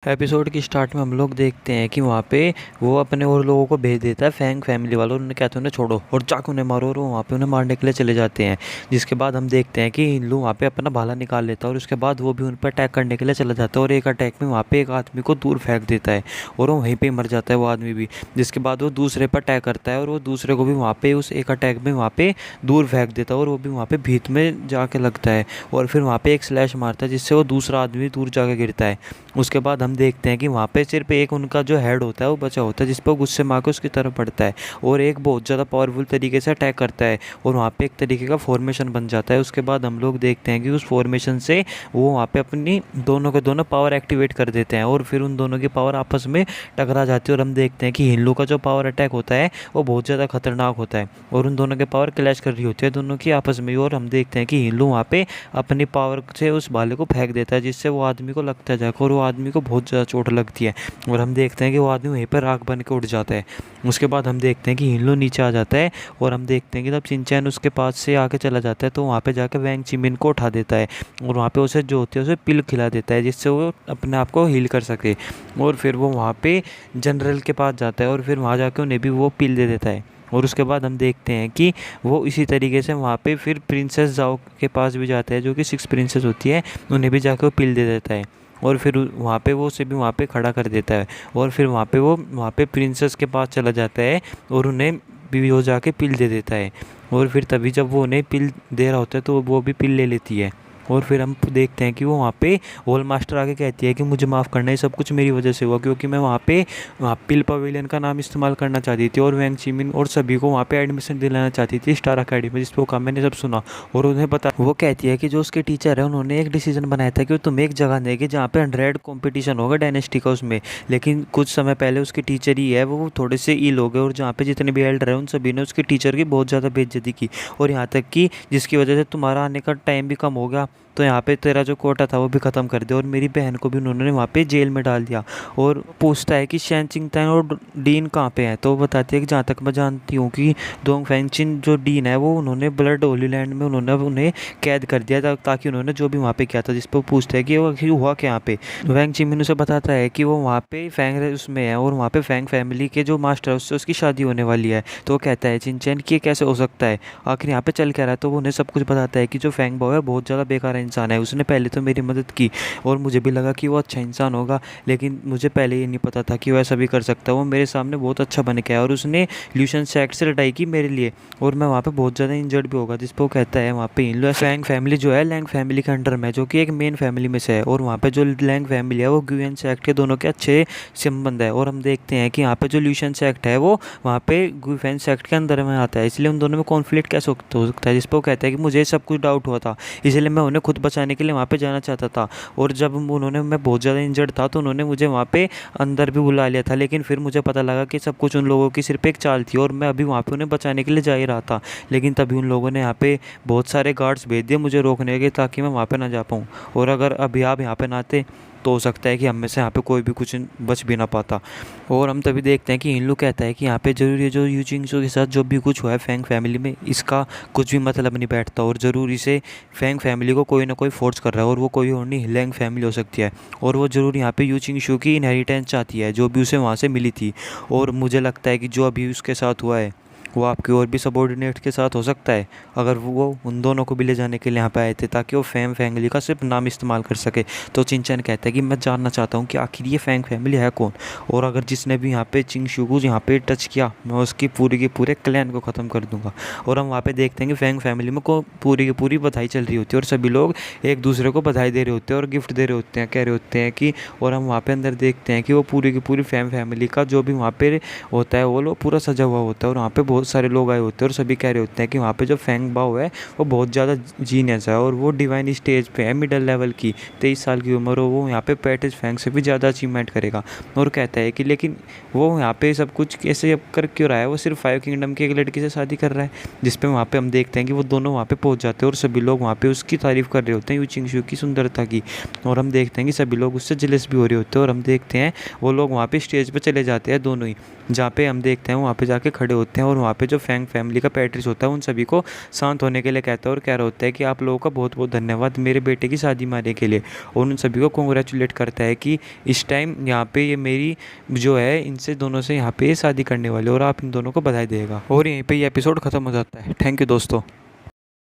Episode की start में हम लोग देखते हैं कि वहाँ पे वो अपने और लोगों को भेज देता है फैंग फैमिली वालों। उन्होंने कहते हैं उन्हें छोड़ो और जाके उन्हें मारो, और वो वहाँ पे उन्हें मारने के लिए चले जाते हैं। जिसके बाद हम देखते हैं कि हिंदू वहाँ पे अपना भाला निकाल लेता है और उसके बाद वो भी उन पर अटैक करने के लिए चला जाता है, और एक अटैक में वहाँ पे एक आदमी को दूर फेंक देता है और वो वहीं पर मर जाता है वो आदमी भी। जिसके बाद वो दूसरे पर अटैक करता है और वो दूसरे को भी वहाँ पे उस एक अटैक में वहाँ पे दूर फेंक देता है और वो भी वहाँ पे भीत में जाके लगता है, और फिर वहाँ पे एक स्लैश मारता है जिससे वो दूसरा आदमी दूर जाके गिरता है। उसके बाद हम देखते हैं कि वहाँ पे सिर्फ एक उनका जो हेड होता है वो बचा होता है, जिस पर गुस्से मार के उसकी तरफ बढ़ता है और एक बहुत ज़्यादा पावरफुल तरीके से अटैक करता है और वहाँ पे एक तरीके का फॉर्मेशन बन जाता है। उसके बाद हम लोग देखते हैं कि उस फॉर्मेशन से वो वहाँ पे अपनी दोनों के दोनों पावर एक्टिवेट कर देते हैं और फिर उन दोनों की पावर आपस में टकरा जाती है। और हम देखते हैं कि हिंदू का जो पावर अटैक होता है वो बहुत ज़्यादा खतरनाक होता है और उन दोनों के पावर क्लैश कर रही होती है दोनों की आपस में। और हम देखते हैं कि हिंदू वहाँ पे अपनी पावर से उस भाले को फेंक देता है जिससे वो आदमी को लगता है जाकर, और वो आदमी को बहुत ज़्यादा चोट लगती है और हम देखते हैं कि वो आदमी वहीं पर राख बन के उड़ जाता है। उसके बाद हम देखते हैं कि हिंदू नीचे आ जाता है और हम देखते हैं कि तब चिंचैन उसके पास से आके चला जाता है, तो वहाँ पे जाकर वैंग चिमिन को उठा देता है और वहाँ पे उसे जो होती है उसे पिल खिला देता है जिससे वो अपने आप को हील कर सके। और फिर वो वहाँ पे जनरल के पास जाता है और फिर वहाँ जाके उन्हें भी वो पिल दे देता है। और उसके बाद हम देखते हैं कि वो इसी तरीके से वहाँ पे फिर प्रिंसेस जाओ के पास भी जाता है, जो कि 6 प्रिंसेस होती है, उन्हें भी जाकर वो पिल दे देता है और फिर वहाँ पे वो उसे भी वहाँ पे खड़ा कर देता है। और फिर वहाँ पे प्रिंसेस के पास चला जाता है और उन्हें भी वो जाके पिल दे देता है। और फिर तभी जब वो उन्हें पिल दे रहा होता है तो वो भी पिल ले लेती है। और फिर हम देखते हैं कि वो वहाँ पे होल मास्टर आके कहती है कि मुझे माफ़ करना, ये सब कुछ मेरी वजह से हुआ, क्योंकि मैं वहाँ पिल पवेलियन का नाम इस्तेमाल करना चाहती थी और वैंग चिमिन और सभी को वहाँ पे एडमिशन दिलाना चाहती थी स्टार अकेडमी, जिस पर काम मैंने सब सुना। और उन्हें पता, वो कहती है कि जो उसके टीचर है उन्होंने एक डिसीजन बनाया था कि तुम्हें एक जगह देंगे जहाँ पे 100 कॉम्पिटिशन होगा डायनेस्टी का उसमें, लेकिन कुछ समय पहले उसके टीचर ही है वो थोड़े से इल हो गए और जहाँ पे जितने भी एल्डर है उन सभी ने उसके टीचर की बहुत ज़्यादा बेइज्जती की, और यहाँ तक कि जिसकी वजह से तुम्हारा आने का टाइम भी कम हो गया, तो यहाँ पे तेरा जो कोटा था वो भी ख़त्म कर दिया। और मेरी बहन को भी उन्होंने वहाँ पे जेल में डाल दिया। और पूछता है कि शैन चिंगतान और डीन कहाँ पे हैं, तो वो बताती है कि जहाँ तक मैं जानती हूँ कि दोंग फैंगचिन जो डीन है वो उन्होंने ब्लड होली लैंड में उन्होंने उन्हें कैद कर दिया था, ताकि उन्होंने जो भी वहाँ पे किया था। जिस पर वो पूछता है कि वो आखिर हुआ क्या यहाँ पे। वैंग चिमिन उसे बताता है कि वो वहाँ पे फैंग उसमें है और वहाँ पे फैंग फैमिली के जो मास्टर है उससे उसकी शादी होने वाली है। तो वो कहता है चिंचैन कि ये कैसे हो सकता है, आखिर यहाँ पे चल क्या रहा है। तो वो उन्हें सब कुछ बताता है कि जो फैंग बॉय है बहुत ज़्यादा बेकार इंसान है, उसने पहले तो मेरी मदद की और मुझे भी लगा कि वो अच्छा इंसान होगा, लेकिन मुझे पहले ये नहीं पता था कि वो ऐसा भी कर सकता है। वो मेरे सामने बहुत अच्छा बन के आया और उसने ल्यूशन सैक्ट से लड़ाई की मेरे लिए, और मैं वहाँ पे बहुत ज़्यादा इंजर्ड भी होगा। जिस पर वो कहता है वहाँ पे लैंग फैमिली जो है लैंग फैमिली के अंडर में, जो कि एक मेन फैमिली में से है, और वहाँ पे जो लैंग फैमिली है वो ग्यूएन सैक्ट के दोनों के अच्छे संबंध है। और हम देखते हैं कि यहाँ पे जो ल्यूशन सैक्ट है वो वहाँ पे ग्यूएन सैक्ट के अंदर में आता है, इसलिए उन दोनों में कॉन्फ्लिक्ट कैसे हो सकता है। जिस पर वो कहता है कि मुझे सब कुछ डाउट हुआ था, इसलिए मैं उन्हें खुद बचाने के लिए वहाँ पे जाना चाहता था, और जब उन्होंने मैं बहुत ज़्यादा इंजर्ड था तो उन्होंने मुझे वहाँ पे अंदर भी बुला लिया था, लेकिन फिर मुझे पता लगा कि सब कुछ उन लोगों की सिर्फ एक चाल थी और मैं अभी वहाँ पे उन्हें बचाने के लिए जा ही रहा था। लेकिन तभी उन लोगों ने यहाँ पे बहुत सारे गार्ड्स भेज दिए मुझे रोकने के, ताकि मैं वहाँ पे ना जा पाऊँ, और अगर अभी आप यहाँ पे ना आते तो हो सकता है कि हम में से यहाँ पे कोई भी कुछ बच भी ना पाता। और हम तभी देखते हैं कि हिनलू कहता है कि यहाँ पे जरूर ये जो यू चिंगसो के साथ जो भी कुछ हुआ है फैंग फैमिली में, इसका कुछ भी मतलब नहीं बैठता, और ज़रूर इसे फैंग फैमिली को कोई ना कोई फोर्स कर रहा है, और वो कोई और नहीं लैंग फैमिली हो सकती है, और वो ज़रूर यहाँ पे यू चिंगसो की इनहेरिटेंस चाहती है जो भी उसे वहाँ से मिली थी। और मुझे लगता है कि जो अभी उसके साथ हुआ है वो आपके और भी सबॉर्डिनेट के साथ हो सकता है, अगर वो उन दोनों को भी ले जाने के लिए यहाँ पे आए थे ताकि वो फैंग फैमिली का सिर्फ नाम इस्तेमाल कर सके। तो चिंचैन कहता है कि मैं जानना चाहता हूँ कि आखिर ये फैंग फैमिली है कौन, और अगर जिसने भी यहाँ पे चिंगशू को यहाँ पे टच किया मैं उसकी पूरी के पूरे क्लैन को ख़त्म कर दूंगा। और हम वहाँ पे देखते हैं कि फैंग फैमिली में को पूरी की पूरी बधाई चल रही होती है और सभी लोग एक दूसरे को बधाई दे रहे होते हैं और गिफ्ट दे रहे होते हैं, कह रहे होते हैं कि, और हम वहाँ पे अंदर देखते हैं कि वो पूरी की पूरी फैंग फैमिली का जो भी वहाँ पे होता है वो लोग पूरा सजा हुआ होता है, और वहाँ पे बहुत सारे लोग आए होते हैं और सभी कह रहे होते हैं कि वहाँ पे जो फैंग बाओ है वो बहुत ज़्यादा जीनियस है और वो डिवाइन स्टेज पे है मिडिल लेवल की, 23 साल की उम्र हो, वो यहाँ पे पैटिस फैंग से भी ज़्यादा अचीवमेंट करेगा। और कहता है कि लेकिन वो यहाँ पे सब कुछ कैसे अब कर क्यों रहा है, वो सिर्फ 5 किंगडम की एक लड़की से शादी कर रहा है। जिस पे वहाँ पे हम देखते हैं कि वो दोनों वहाँ पे पहुँच जाते हैं और सभी लोग वहाँ पे उसकी तारीफ़ कर रहे होते हैं यू चिंगशू की सुंदरता की, और हम देखते हैं कि सभी लोग उससे जेलस भी हो रहे होते हैं। और हम देखते हैं वो लोग वहाँ पे स्टेज पर चले जाते हैं दोनों ही, जहाँ पे हम देखते हैं वहाँ पे जाके खड़े होते हैं और वहाँ वहाँ पे जो फैंग फैमिली का पैट्रिस होता है उन सभी को शांत होने के लिए कहता है और कह रहा होता है कि आप लोगों का बहुत बहुत धन्यवाद मेरे बेटे की शादी मारने के लिए, और उन सभी को कॉन्ग्रेचुलेट करता है कि इस टाइम यहाँ पे ये मेरी जो है इनसे दोनों से यहाँ पे शादी करने वाले, और आप इन दोनों को बधाई देगा। और यहीं पे ये एपिसोड ख़त्म हो जाता है। थैंक यू दोस्तों।